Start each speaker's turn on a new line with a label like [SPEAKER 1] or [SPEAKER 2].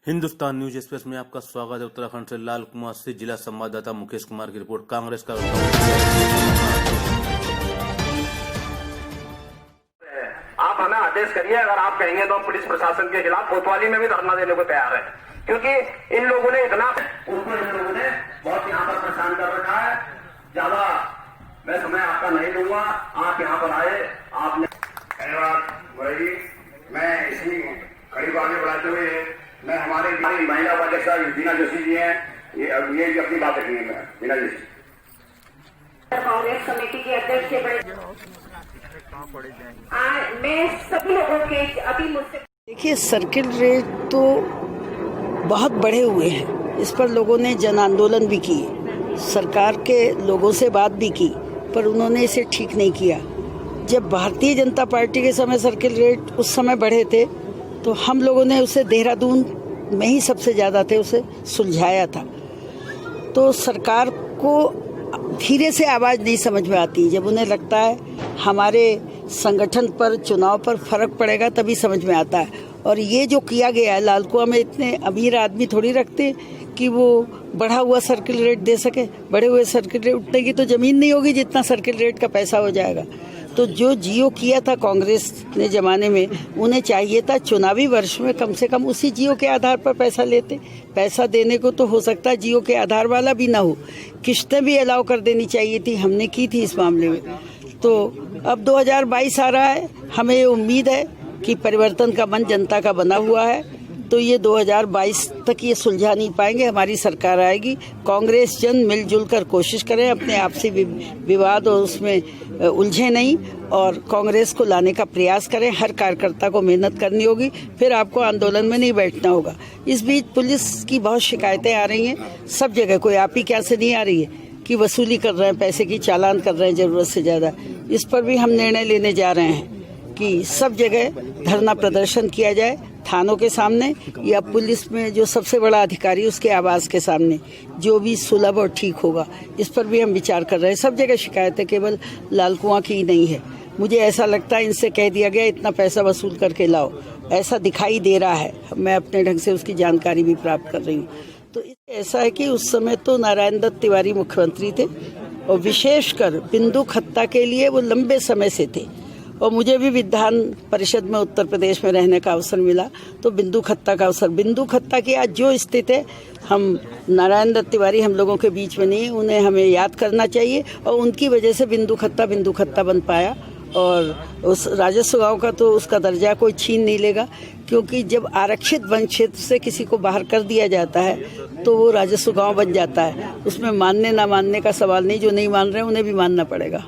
[SPEAKER 1] Hindustan news express में आपका स्वागत है। उत्तराखंड से लाल कुमार से जिला संवाददाता मुकेश कुमार की रिपोर्ट। कांग्रेस का
[SPEAKER 2] आप हमें आदेश करिए, अगर आप कहेंगे तो हम पुलिस प्रशासन के खिलाफ कोतवाली में भी धरना देने को तैयार है, क्योंकि इन लोगों ने इतना उनको इन लोगों ने बहुत यहाँ पर परेशान कर रखा है। ज्यादा मैं समय आपका नहीं लूंगा, आप यहाँ पर आए, आपने धन्यवाद वही मैं इसी कड़ी आगे बढ़ाते हुए मैं हमारे महिला उपाध्यक्ष बीना जोशी जी हैं, ये भी अपनी बात रखेंगे। मैं बीना जोशी
[SPEAKER 3] कांग्रेस कमेटी के अध्यक्ष के मैं सभी लोगों के अभी मुझसे
[SPEAKER 4] देखिए, सर्किल रेट तो बहुत बढ़े हुए हैं। इस पर लोगों ने जन आंदोलन भी किए, सरकार के लोगों से बात भी की, पर उन्होंने इसे ठीक नहीं किया। जब भारतीय जनता पार्टी के समय सर्किल रेट उस समय बढ़े थे तो हम लोगों ने उसे देहरादून में ही सबसे ज़्यादा थे उसे सुलझाया था। तो सरकार को धीरे से आवाज़ नहीं समझ में आती, जब उन्हें लगता है हमारे संगठन पर, चुनाव पर फर्क पड़ेगा तभी समझ में आता है। और ये जो किया गया है, लाल कुआं में इतने अमीर आदमी थोड़ी रखते कि वो बढ़ा हुआ सर्किल रेट दे सके। बढ़े हुए सर्किल रेट उठने की तो ज़मीन नहीं होगी जितना सर्किल रेट का पैसा हो जाएगा। तो जो जियो किया था कांग्रेस ने ज़माने में, उन्हें चाहिए था चुनावी वर्ष में कम से कम उसी जियो के आधार पर पैसा लेते। पैसा देने को तो हो सकता है जियो के आधार वाला भी ना हो, किस्तें भी अलाउ कर देनी चाहिए थी, हमने की थी इस मामले में। तो अब 2022 आ रहा है, हमें ये उम्मीद है कि परिवर्तन का मन जनता का बना हुआ है, तो ये 2022 तक ये सुलझा नहीं पाएंगे। हमारी सरकार आएगी, कांग्रेस जन मिलजुल कर कोशिश करें, अपने आपसी विवाद और उसमें उलझे नहीं और कांग्रेस को लाने का प्रयास करें। हर कार्यकर्ता को मेहनत करनी होगी, फिर आपको आंदोलन में नहीं बैठना होगा। इस बीच पुलिस की बहुत शिकायतें आ रही हैं सब जगह, कोई आप ही क्या से नहीं आ रही है कि वसूली कर रहे हैं, पैसे की चालान कर रहे हैं ज़रूरत से ज़्यादा। इस पर भी हम निर्णय लेने जा रहे हैं कि सब जगह धरना प्रदर्शन किया जाए, थानों के सामने या पुलिस में जो सबसे बड़ा अधिकारी उसके आवास के सामने, जो भी सुलभ और ठीक होगा। इस पर भी हम विचार कर रहे हैं। सब जगह शिकायतें केवल लाल कुआं की ही नहीं है। मुझे ऐसा लगता है इनसे कह दिया गया इतना पैसा वसूल करके लाओ, ऐसा दिखाई दे रहा है। मैं अपने ढंग से उसकी जानकारी भी प्राप्त कर रही हूँ। तो ऐसा है कि उस समय तो नारायण दत्त तिवारी मुख्यमंत्री थे और विशेषकर बिंदु खत्ता के लिए वो लंबे समय से थे। और मुझे भी विधान परिषद में उत्तर प्रदेश में रहने का अवसर मिला, तो बिंदु खत्ता का अवसर, बिंदु खत्ता की आज जो स्थिति है, हम नारायण दत्त तिवारी हम लोगों के बीच में नहीं, उन्हें हमें याद करना चाहिए। और उनकी वजह से बिंदु खत्ता बन पाया। और उस राजस्व गांव का तो उसका दर्जा कोई छीन नहीं लेगा, क्योंकि जब आरक्षित वन क्षेत्र से किसी को बाहर कर दिया जाता है तो वो राजस्व गांव बन जाता है। उसमें मानने ना मानने का सवाल नहीं, जो नहीं मान रहे हैं उन्हें भी मानना पड़ेगा।